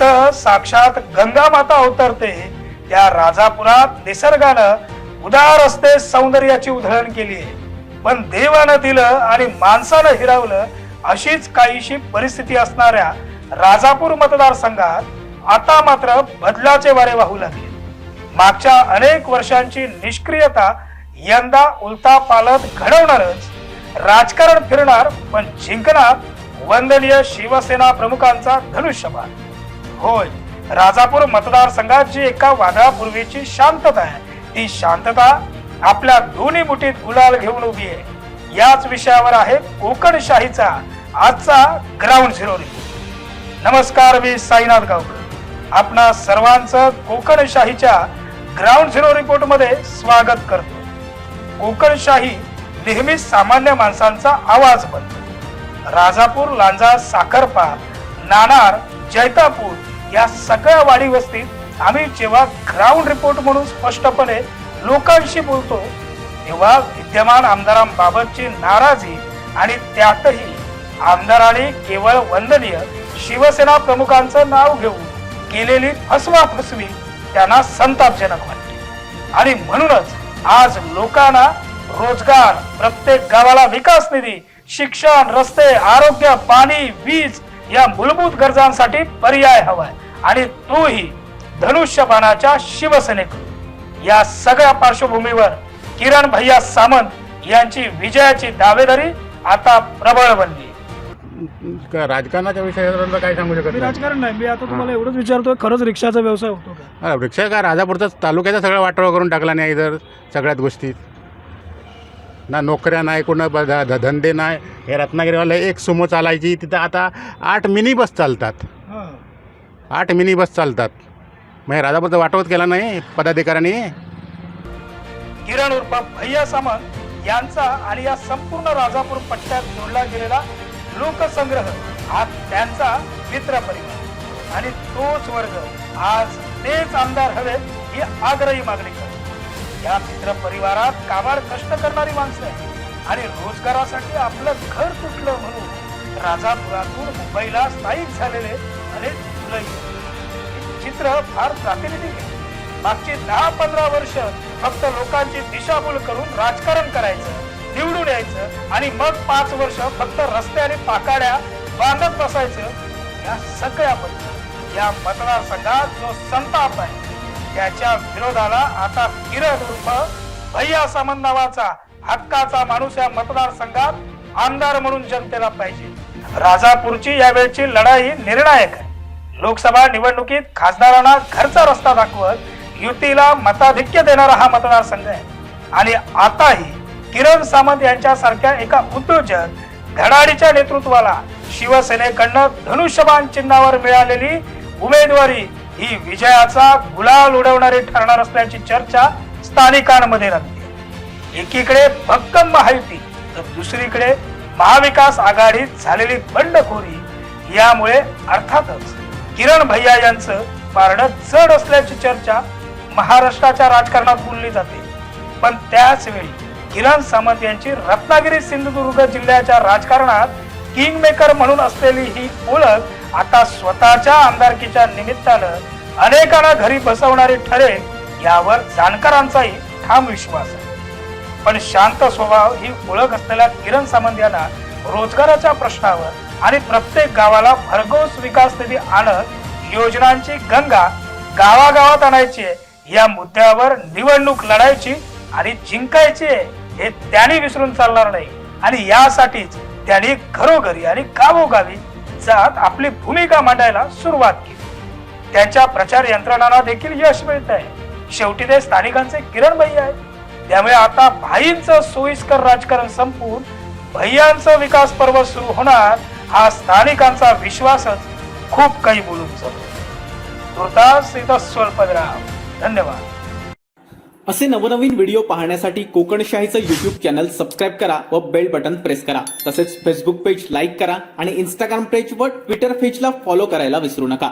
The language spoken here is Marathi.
जिथं साक्षात गंगा माता अवतरते त्या राजापुरात निसर्गानं उदार असते सौंदर्याची उधळण केली आहे. पण देवानं दिलं आणि माणसानं हिरावलं अशीच काहीशी परिस्थिती असणाऱ्या राजापूर मतदारसंघात आता मात्र बदलाचे वारे वाहू लागले. मागच्या अनेक वर्षांची निष्क्रियता यंदा उलटा पालट घडवणारच राजकारण फिरणार, पण जिंकणार वंदनीय शिवसेना प्रमुखांचा धनुष्यबाण. होय, राजापूर मतदारसंघात जी एका वादळापूर्वीची शांतता आहे, ती शांतता आपल्या दोन्ही मुठीत गुलाल घेऊन उभी आहे. याच विषयावर आहे कोकणशाहीचा आजचा ग्राउंड झिरो रिपोर्ट. नमस्कार, मी साईनाथ गावकर. आपणा सर्वांचं कोकणशाहीच्या ग्राउंड झिरो रिपोर्ट मध्ये स्वागत करतो. कोकणशाही नेहमी सामान्य माणसांचा आवाज बनतो. राजापूर, लांजा, साखरपा, नाणार, जैतापूर या सगळ्या वाडी वस्तीत आम्ही जेव्हा ग्राउंड रिपोर्ट म्हणून स्पष्टपणे लोकांशी बोलतो, तेव्हा विद्यमान आमदारांबाबतची नाराजी आणि त्यातही आमदारांनी केवळ वंदनीय शिवसेना प्रमुखांचं नाव घेऊन केलेली फसवाफसवी त्यांना संतापजनक वाटते. आणि म्हणूनच आज लोकांना रोजगार, प्रत्येक गावाला विकास निधी, शिक्षण, रस्ते, आरोग्य, पाणी, वीज या मूलभूत गरजांसाठी पर्याय हवाय, आणि तोही धनुष्यबाणाच्या शिवसेनेकडून. या सगळ्या पार्श्वभूमीवर किरण भैया सामंत यांची विजयाची दावेदारी आता प्रबळ बनली. राजकारणाच्या विषयावर काय सांगू शकत मी राजकारण नाही, मी आता तुम्हाला एवढंच विचारतोय, खरंच रिक्षाचा व्यवसाय होतो का? रिक्षा का राजापूरचा तालुक्याचा सगळा वाटोळा करून टाकला नाही. इतर सगळ्यात गोष्टीत ना नोकऱ्या नाही, कोण धंदे नाही. हे रत्नागिरीवाला एक सुमो चालायची, तिथं आता 8 मिनी बस चालतात. 8 मिनी बस चालतात. मग राजापूरचा वाटवत केला नाही पदाधिकाऱ्यांनी. किरण उर्फ भैया सामंत यांचा आणि या संपूर्ण राजापूर पट्ट्यात जोडला गेलेला लोकसंग्रह हा त्यांचा मित्र परिवार, आणि तोच वर्ग आज तेच आमदार हवे ही आग्रही मागणी करतो. या मित्र परिवारात काबाड कष्ट करणारी माणसं आहेत, आणि रोजगारासाठी आपलं घर तुटलं म्हणून राजापुरातून मुंबईला स्थायिक झालेले अनेक मुलं. चित्र फार प्रातिनिधिक आहे. मागची 10-15 वर्ष फक्त लोकांची दिशाभूल करून राजकारण करायचं, निवडून यायचं, आणि मग 5 वर्ष फक्त रस्ते आणि पाकाड्या बांधत बसायचं. या सगळ्याबद्दल या मतदारसंघात जो संताप आहे, त्याच्या विरोधाला आता किरण उर्फ भैया सामंत नावाचा हक्काचा माणूस या मतदारसंघात आमदार म्हणून जनतेला पाहिजे. राजापूरची यावेळची लढाई निर्णायक आहे. लोकसभा निवडणुकीत खासदारांना घरचा रस्ता दाखवत युतीला मताधिक्य देणारा हा मतदारसंघ आहे, आणि आताही किरण सामंत यांच्यासारख्या एका उद्योजक धडाडीच्या नेतृत्वाला शिवसेनेकडनं धनुष्यबाण चिन्हावर मिळालेली उमेदवारी ही विजयाचा गुलाल उडवणारी ठरणार असल्याची चर्चा स्थानिकांमध्ये रंगते. एकीकडे भक्कम महायुती, तर दुसरीकडे महाविकास आघाडीत झालेली बंडखोरी यामुळे अर्थातच किरण भैया यांचं पारडं जड असल्याची चर्चा महाराष्ट्राच्या राजकारणात बोलली जाते. पण त्याच वेळी किरण सामंत यांची रत्नागिरी सिंधुदुर्ग जिल्ह्याच्या राजकारणात किंगमेकर म्हणून असलेली ही ओळख आता स्वतःच्या आमदारकीच्या निमित्तानं अनेकांना घरी बसवणारी ठरेल यावर जाणकारांचाही ठाम विश्वास आहे. पण शांत स्वभाव ही ओळख असलेल्या किरण सामंत यांना रोजगाराच्या प्रश्नावर आणि प्रत्येक गावाला भरघोस विकास निधी आणत योजनांची गंगा गावागावात आणायची, या मुद्द्यावर निवडणूक लढायची आणि जिंकायची हे त्यांनी विसरून चालणार नाही. आणि यासाठीच त्यांनी घरोघरी आणि गावोगावी जात आपली भूमिका मांडायला सुरुवात केली. त्यांच्या प्रचार यंत्रणांना देखील यश मिळत आहे. शेवटी ते स्थानिकांचे किरण भैया आहेत. त्यामुळे आता भाईंचं सोयीस्कर राजकारण संपून भैयांचं विकास पर्व सुरू होणार हा स्थानिकांचा विश्वासच खूप काही बोलून जातो. तुर्तास इथं स्वल्पविराम. धन्यवाद. असे नवनवीन व्हिडिओ पाहण्यासाठी कोकणशाहीचं यूट्यूब चॅनल सबस्क्राईब करा व बेल बटन प्रेस करा. तसेच फेसबुक पेज लाईक करा आणि इंस्टाग्राम पेज व ट्विटर पेजला फॉलो करायला विसरू नका.